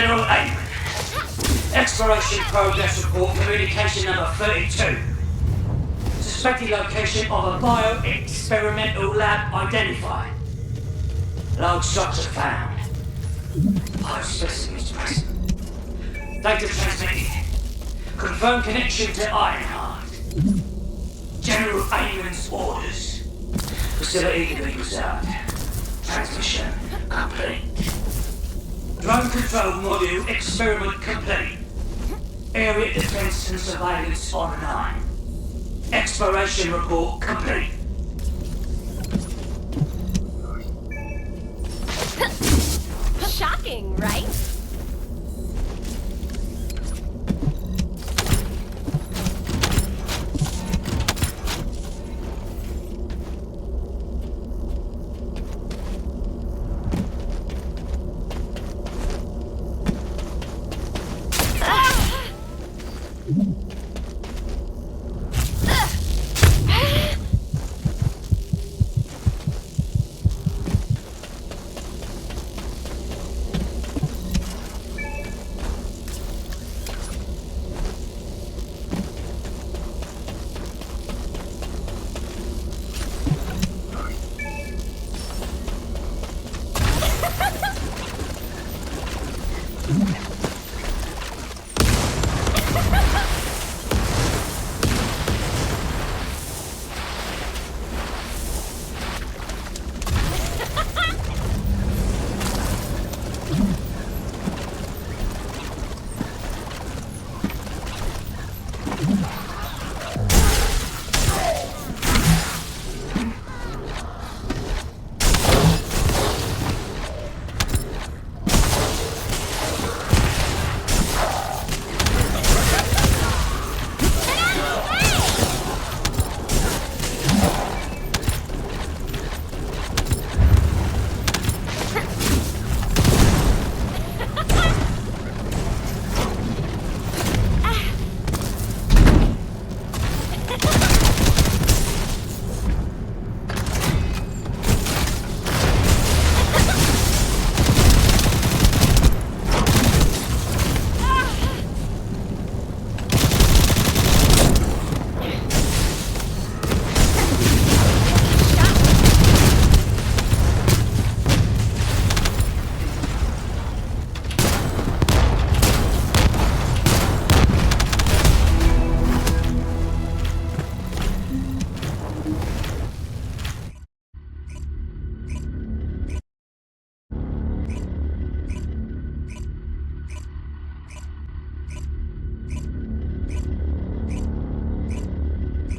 General Aim. Exploration progress report communication number 32. Suspected location of a bio-experimental lab identified. Large structure found. Biospecimens present. Data transmitted. Confirmed connection to Ironheart. General Ayman's orders. Facility to be reserved. Transmission complete. Drone control module experiment complete. Area defense and surveillance online. Exploration report complete. Shocking, right?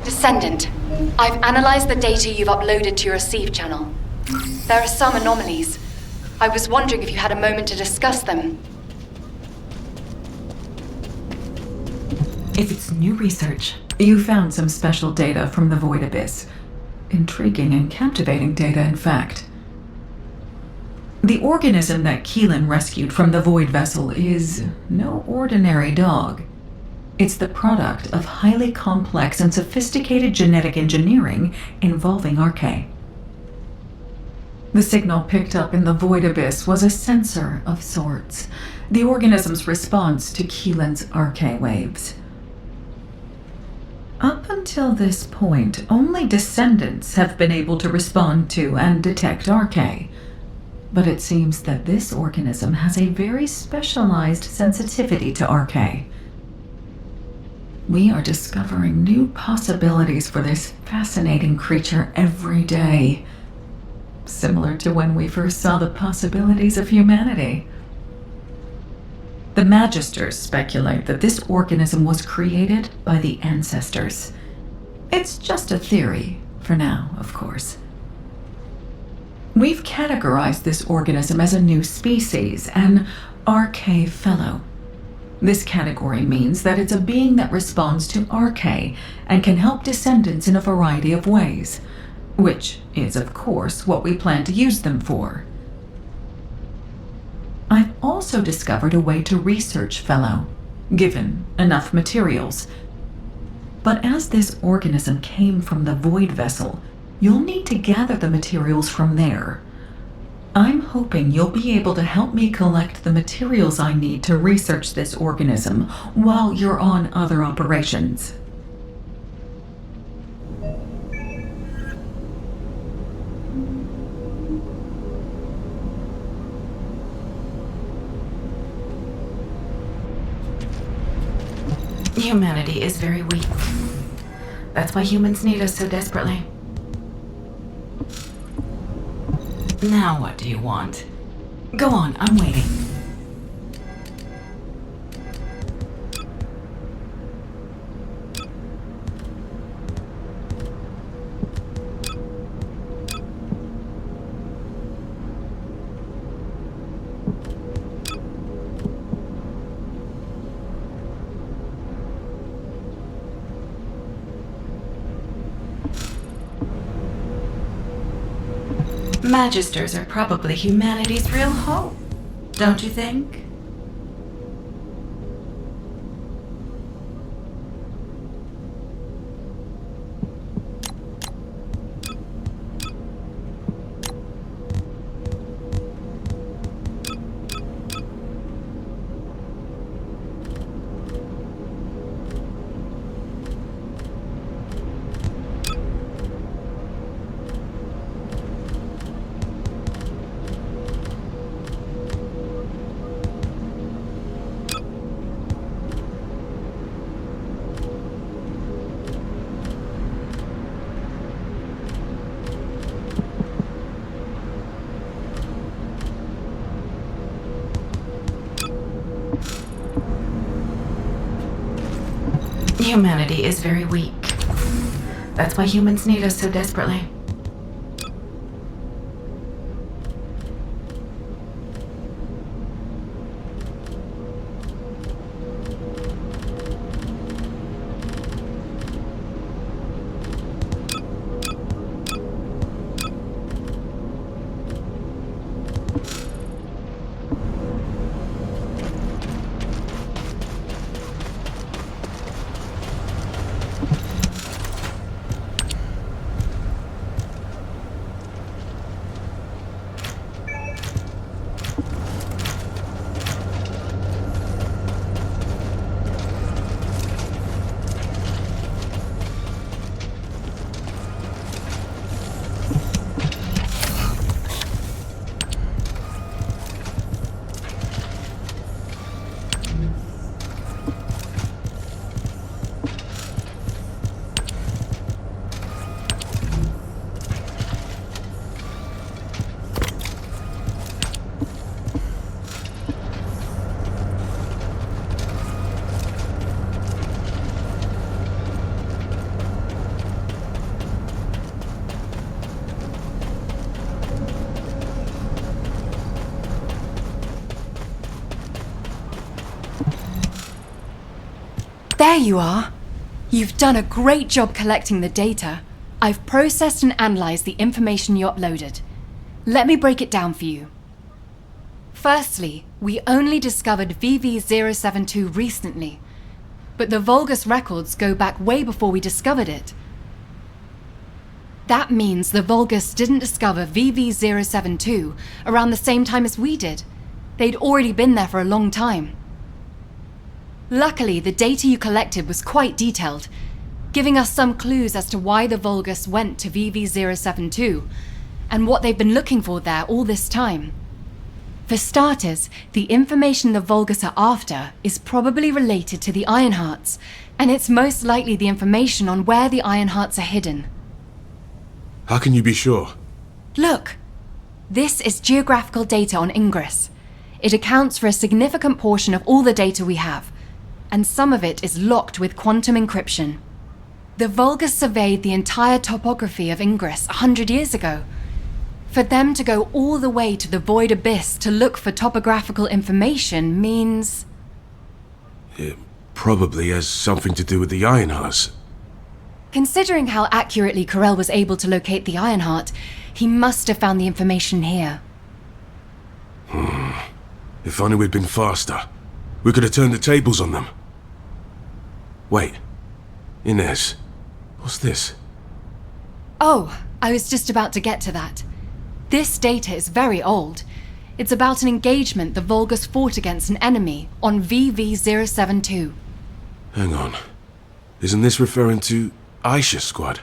Descendant, I've analyzed the data you've uploaded to your receive channel. There are some anomalies. I was wondering if you had a moment to discuss them. If it's new research, you found some special data from the Void Abyss. Intriguing and captivating data, in fact. The organism that Keelan rescued from the Void Vessel is no ordinary dog. It's the product of highly complex and sophisticated genetic engineering involving Archaea. The signal picked up in the Void Abyss was a sensor of sorts, the organism's response to Keelan's Archaea waves. Up until this point, only descendants have been able to respond to and detect Archaea. But it seems that this organism has a very specialized sensitivity to Archaea. We are discovering new possibilities for this fascinating creature every day. Similar to when we first saw the possibilities of humanity. The Magisters speculate that this organism was created by the ancestors. It's just a theory, for now, of course. We've categorized this organism as a new species, an Archaea Fellow. This category means that it's a being that responds to Archaea and can help descendants in a variety of ways, which is, of course, what we plan to use them for. I've also discovered a way to research Fellow, given enough materials. But as this organism came from the Void Vessel, you'll need to gather the materials from there. I'm hoping you'll be able to help me collect the materials I need to research this organism while you're on other operations. Humanity is very weak. That's why humans need us so desperately. Now what do you want? Go on, I'm waiting. Magisters are probably humanity's real hope, don't you think? Humanity is very weak. That's why humans need us so desperately. There you are. You've done a great job collecting the data. I've processed and analysed the information you uploaded. Let me break it down for you. Firstly, we only discovered VV072 recently, but the Vulgus records go back way before we discovered it. That means the Vulgus didn't discover VV072 around the same time as we did. They'd already been there for a long time. Luckily, the data you collected was quite detailed, giving us some clues as to why the Vulgus went to VV072 and what they've been looking for there all this time. For starters, the information the Vulgus are after is probably related to the Ironhearts, and it's most likely the information on where the Ironhearts are hidden. How can you be sure? Look! This is geographical data on Ingress. It accounts for a significant portion of all the data we have, and some of it is locked with quantum encryption. The Vulgus surveyed the entire topography of Ingress 100 years ago. For them to go all the way to the Void Abyss to look for topographical information means... It probably has something to do with the Ironhearts. Considering how accurately Corell was able to locate the Ironheart, he must have found the information here. If only we'd been faster. We could have turned the tables on them. Wait. Inez. What's this? Oh, I was just about to get to that. This data is very old. It's about an engagement the Vulgus fought against an enemy on VV-072. Hang on. Isn't this referring to Aisha's squad?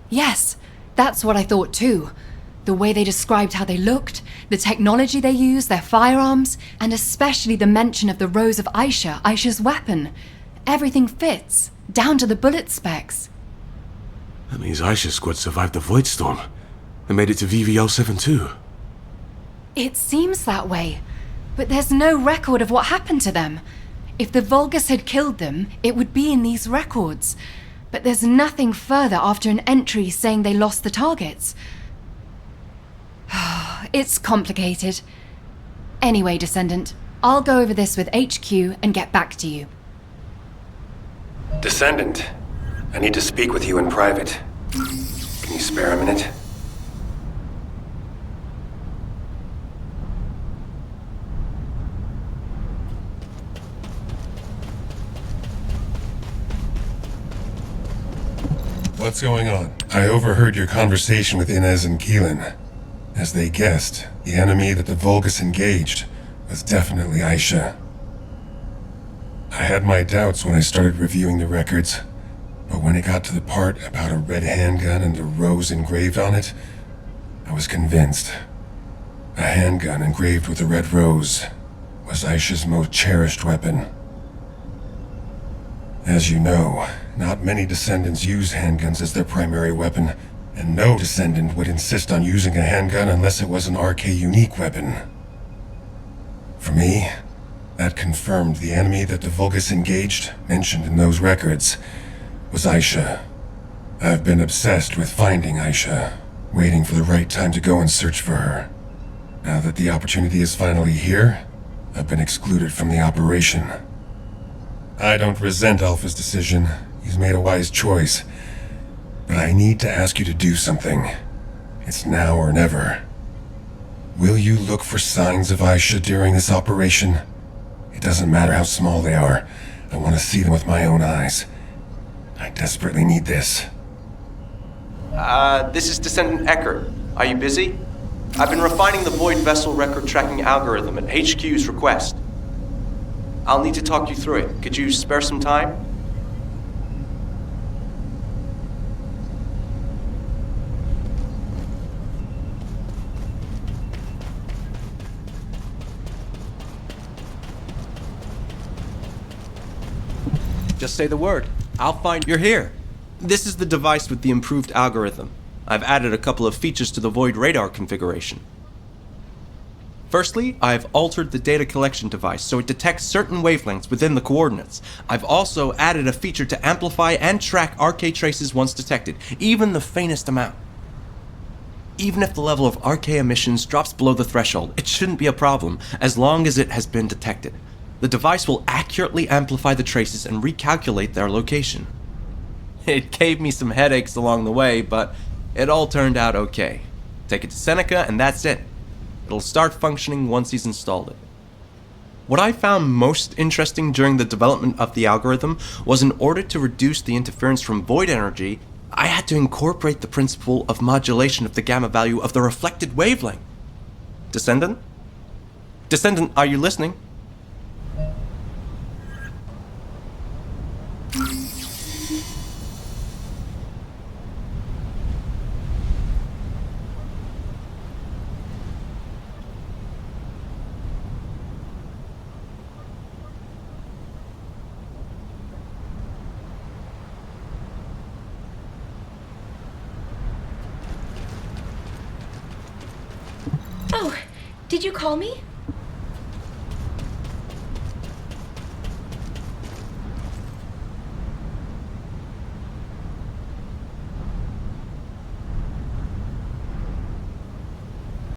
Yes, that's what I thought too. The way they described how they looked, the technology they used, their firearms, and especially the mention of the rose of Aisha's weapon. Everything fits, down to the bullet specs. That means Aisha's squad survived the Void Storm and made it to VV-072. It seems that way, but there's no record of what happened to them. If the Vulgus had killed them, it would be in these records. But there's nothing further after an entry saying they lost the targets. It's complicated. Anyway, Descendant, I'll go over this with HQ and get back to you. Descendant, I need to speak with you in private. Can you spare a minute? What's going on? I overheard your conversation with Inez and Keelan. As they guessed, the enemy that the Vulgus engaged was definitely Aisha. I had my doubts when I started reviewing the records, but when it got to the part about a red handgun and a rose engraved on it, I was convinced. A handgun engraved with a red rose was Aisha's most cherished weapon. As you know, not many Descendants use handguns as their primary weapon, and no Descendant would insist on using a handgun unless it was an RK unique weapon. For me, that confirmed the enemy that the Vulgus engaged, mentioned in those records, was Aisha. I've been obsessed with finding Aisha, waiting for the right time to go and search for her. Now that the opportunity is finally here, I've been excluded from the operation. I don't resent Alpha's decision. He's made a wise choice. But I need to ask you to do something. It's now or never. Will you look for signs of Aisha during this operation? It doesn't matter how small they are. I want to see them with my own eyes. I desperately need this. This is Descendant Eckert. Are you busy? I've been refining the Void Vessel record tracking algorithm at HQ's request. I'll need to talk you through it. Could you spare some time? Just say the word. I'll find you're here. This is the device with the improved algorithm. I've added a couple of features to the Void radar configuration. Firstly, I've altered the data collection device so it detects certain wavelengths within the coordinates. I've also added a feature to amplify and track RK traces once detected, even the faintest amount. Even if the level of RK emissions drops below the threshold, it shouldn't be a problem as long as it has been detected. The device will accurately amplify the traces and recalculate their location. It gave me some headaches along the way, but it all turned out okay. Take it to Seneca and that's it. It'll start functioning once he's installed it. What I found most interesting during the development of the algorithm was in order to reduce the interference from void energy, I had to incorporate the principle of modulation of the gamma value of the reflected wavelength. Descendant? Descendant, are you listening? Oh, did you call me?